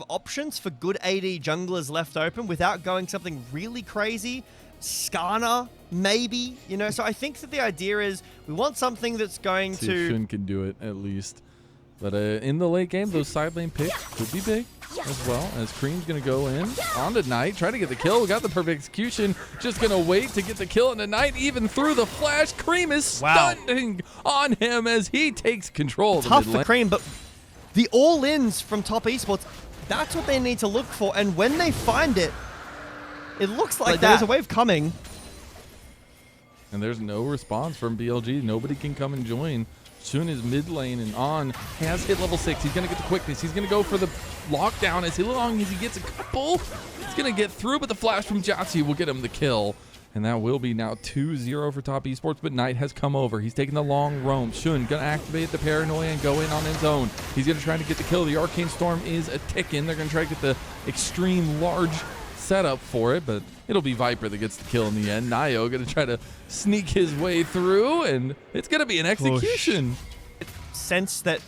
Options for good AD junglers left open without going something really crazy. Skarner, maybe, you know. So I think that the idea is we want something that's going See to. if Shun can do it at least. But in the late game, those side lane picks could be big as well. As Creme's going to go in on the Knight, try to get the kill. We got the perfect execution. Just going to wait to get the kill on the Knight. Even through the flash, Creme is stunning on him as he takes control of the mid lane. Tough for Creme, but the all-ins from top esports, that's what they need to look for. And when they find it, it looks like there's a wave coming. And there's no response from BLG. Nobody can come and join. Shun is mid lane and on. Has hit level 6. He's going to get the quickness. He's going to go for the lockdown as long as he gets a couple. He's going to get through, but the flash from JackeyLove will get him the kill. And that will be now 2-0 for top esports, but Knight has come over. He's taking the long roam. Shun going to activate the paranoia and go in on his own. He's going to try to get the kill. The Arcane Storm is a ticking. They're going to try to get the extreme large setup for it, but it'll be Viper that gets the kill in the end. naiyou going to try to sneak his way through, and it's going to be an execution. Sense that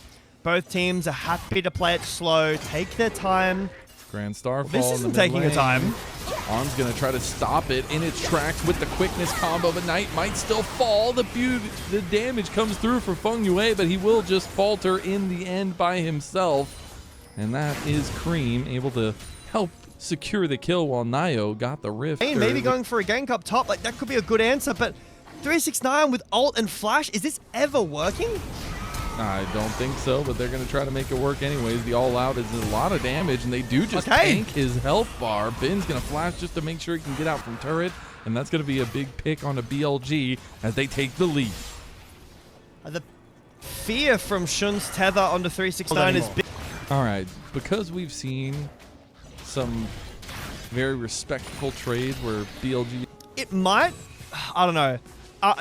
both teams are happy to play it slow, take their time. Grand Starfall. This isn't taking a time. Arm's going to try to stop it in its tracks with the quickness combo, but Knight might still fall. The damage comes through for fengyue, but he will just falter in the end by himself. And that is Creme able to help secure the kill while naiyou got the rift. Hey, maybe going for a gank up top, like that could be a good answer, but 369 with ult and flash, is this ever working? I don't think so, but they're going to try to make it work anyways. The all-out is a lot of damage, and they do just tank his health bar. Ben's going to flash just to make sure he can get out from turret, and that's going to be a big pick on a BLG as they take the lead. The fear from Shun's tether onto 369 is big. All right, because we've seen some very respectful trades where BLG... It might, I don't know.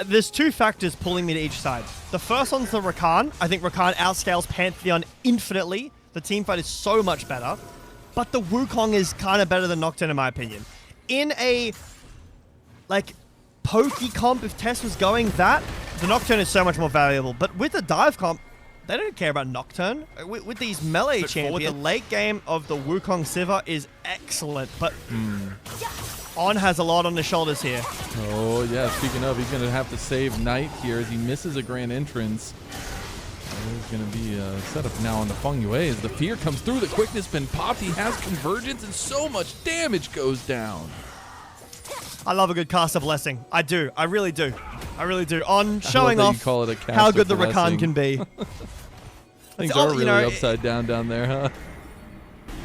There's two factors pulling me to each side. The first one's the Rakan. I think Rakan outscales Pantheon infinitely. The teamfight is so much better. But the Wukong is kind of better than Nocturne in my opinion. In a, like, pokey comp, if TES was going that, the Nocturne is so much more valuable. But with the dive comp, they don't care about Nocturne. With these melee champions, the late game of the Wukong Sivir is excellent, but On has a lot on his shoulders here. Oh, yeah, speaking of, he's going to have to save Knight here as he misses a grand entrance. There's going to be a setup now on the fengyue as the fear comes through. The quickness been popped. He has convergence, and so much damage goes down. I love a good cast of blessing. I do. I really do. I really do. On showing off call it a cast how good the blessing. Rakan can be. Things are really upside down there, huh?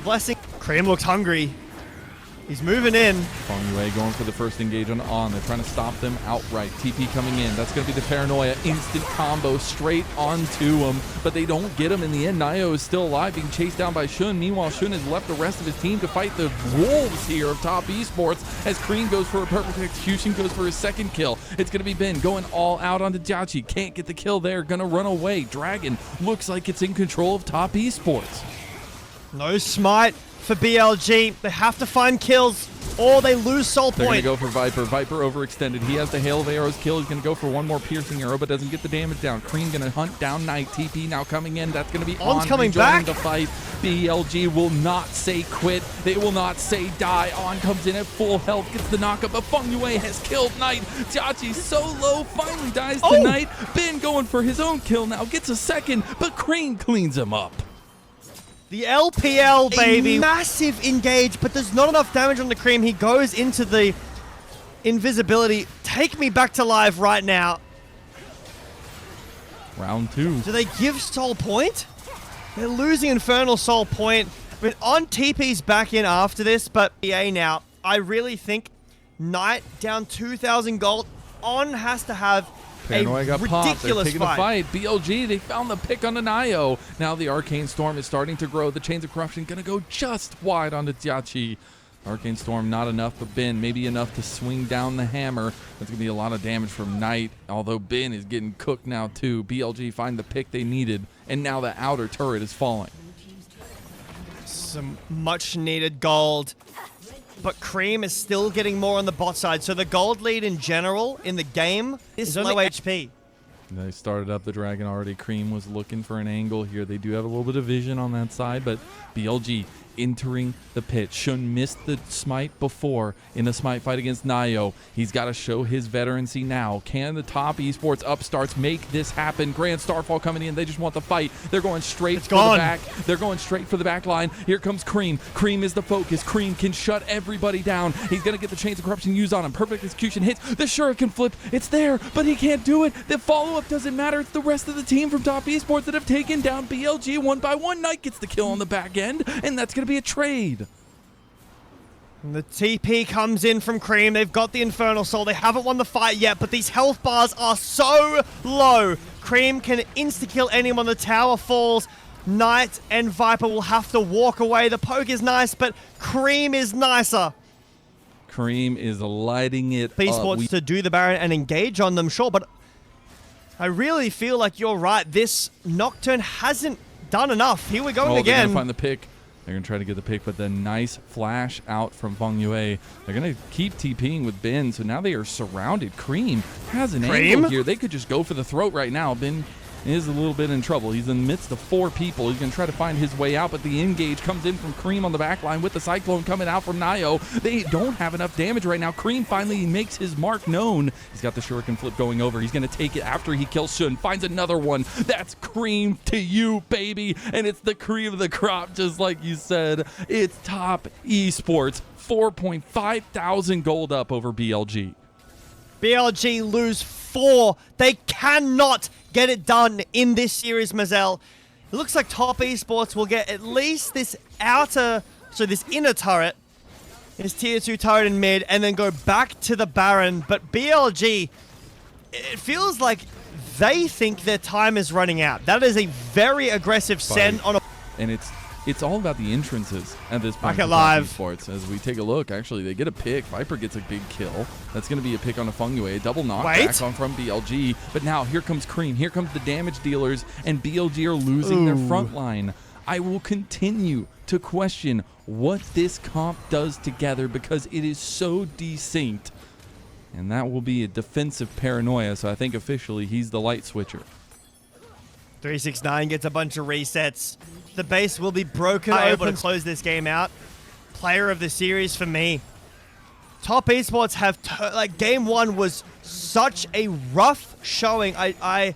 Blessing. Creme looks hungry. He's moving in. fengyue going for the first engage on. They're trying to stop them outright. TP coming in. That's going to be the paranoia. Instant combo straight onto him. But they don't get him in the end. naiyou is still alive, being chased down by Shun. Meanwhile, Shun has left the rest of his team to fight the wolves here of top esports. As Creme goes for a perfect execution, goes for his second kill. It's going to be Ben going all out onto JackeyLove. Can't get the kill there. Going to run away. Dragon looks like it's in control of top esports. No smite for BLG. They have to find kills or they lose soul point. They're going to go for Viper. Viper overextended. He has the Hail of Arrows kill. He's going to go for one more piercing arrow, but doesn't get the damage down. Creme going to hunt down Knight. TP now coming in. That's going to be On coming back. the fight. BLG will not say quit. They will not say die. On comes in at full health. Gets the knockup, but fengyue has killed Knight. JackeyLove so low. Finally dies to Knight. Ben going for his own kill now. Gets a second, but Creme cleans him up. The LPL, baby. A massive engage, but there's not enough damage on the Creme. He goes into the invisibility. Take me back to live right now. Round 2. Do they give soul point? They're losing Infernal soul point. But On TP's back in after this, but EA now, I really think Knight down 2,000 gold. On has to have Paranoia got popped. They're taking the fight. BLG, they found the pick on the naiyou. Now the Arcane Storm is starting to grow. The Chains of Corruption going to go just wide onto JackeyLove. Arcane Storm not enough, but Ben maybe enough to swing down the hammer. That's going to be a lot of damage from Knight, although Ben is getting cooked now too. BLG find the pick they needed, and now the outer turret is falling. Some much needed gold. But Creme is still getting more on the bot side. So the gold lead in general in the game is low HP. They started up the dragon already. Creme was looking for an angle here. They do have a little bit of vision on that side, but BLG entering the pit. Shun missed the smite before in a smite fight against naiyou. He's got to show his veterancy now. Can the top esports upstarts make this happen? Grand Starfall coming in. They just want the fight. They're going straight for the back. They're going straight for the back line. Here comes Creme. Creme is the focus. Creme can shut everybody down. He's going to get the Chains of Corruption used on him. Perfect execution hits. The Shuriken flip. It's there, but he can't do it. The follow-up doesn't matter. It's the rest of the team from top esports that have taken down BLG one by one. Knight gets the kill on the back end, and that's going to be a trade. And the TP comes in from Creme. They've got the Infernal Soul. They haven't won the fight yet, but these health bars are so low. Creme can insta-kill anyone. The tower falls. Knight and Viper will have to walk away. The poke is nice, but Creme is nicer. Creme is lighting it up. Esports to do the Baron and engage on them, sure, but I really feel like you're right. This Nocturne hasn't done enough. Here we're going again. They're going to find the pick. They're going to try to get the pick, but the nice flash out from fengyue. They're going to keep TPing with Ben, so now they are surrounded. Creme has an angle here. They could just go for the throat right now. Ben is a little bit in trouble. He's in the midst of 4 people. He's going to try to find his way out, but the engage comes in from Creme on the back line with the Cyclone coming out from naiyou. They don't have enough damage right now. Creme finally makes his mark known. He's got the Shuriken flip going over. He's going to take it after he kills Shun. Finds another one. That's Creme to you, baby. And it's the cream of the crop, just like you said. It's top esports. 4.5 thousand gold up over BLG. BLG lose 4. They cannot get it done in this series, Mazel. It looks like top esports will get at least this this inner turret, this tier 2 turret in mid, and then go back to the Baron. But BLG, it feels like they think their time is running out. That is a very aggressive send on a... And it's all about the entrances at this point. Esports. As we take a look, actually, they get a pick. Viper gets a big kill. That's going to be a pick on a fengyue. Double knockback on from BLG. But now here comes Creme. Here comes the damage dealers, and BLG are losing their front line. I will continue to question what this comp does together because it is so desynced. And that will be a defensive paranoia, so I think officially he's the light switcher. 369 gets a bunch of resets. The base will be broken open to close this game out. Player of the series for me. Top esports have game 1 was such a rough showing. I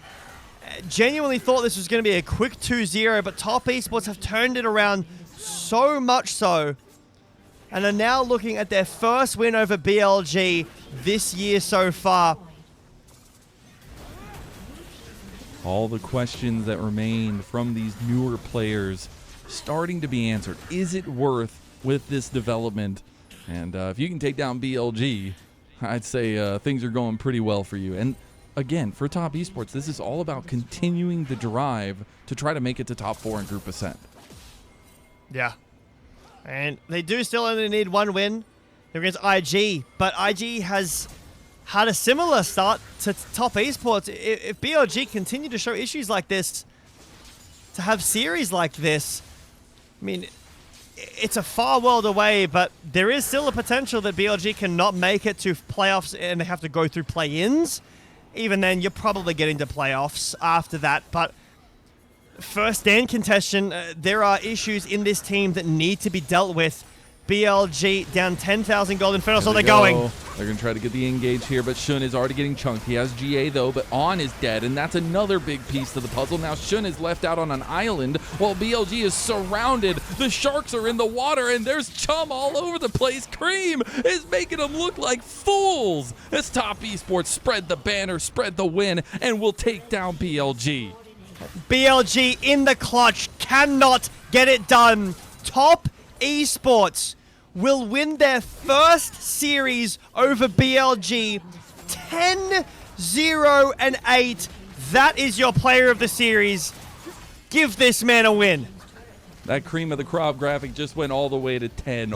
genuinely thought this was going to be a quick 2-0, but top esports have turned it around so much so, and are now looking at their first win over BLG this year so far. All the questions that remain from these newer players starting to be answered. Is it worth with this development? And if you can take down BLG, I'd say things are going pretty well for you. And again, for top esports, this is all about continuing the drive to try to make it to top 4 in Group Ascent. Yeah. And they do still only need 1 win against IG, but IG has had a similar start to top esports. If BLG continue to show issues like this, to have series like this, I mean, it's a far world away, but there is still a potential that BLG cannot make it to playoffs and they have to go through play-ins. Even then, you're probably getting to playoffs after that. But first stand contention, there are issues in this team that need to be dealt with. BLG down 10,000 gold Infernal, so they're going. They're going to try to get the engage here, but Shun is already getting chunked. He has GA, though, but On is dead, and that's another big piece to the puzzle. Now Shun is left out on an island while BLG is surrounded. The sharks are in the water, and there's chum all over the place. Creme is making them look like fools. As top esports spread the banner, spread the win, and will take down BLG. BLG in the clutch, cannot get it done. Top esports will win their first series over BLG 10-0-8. That is your player of the series. Give this man a win. That cream of the crop graphic just went all the way to 10.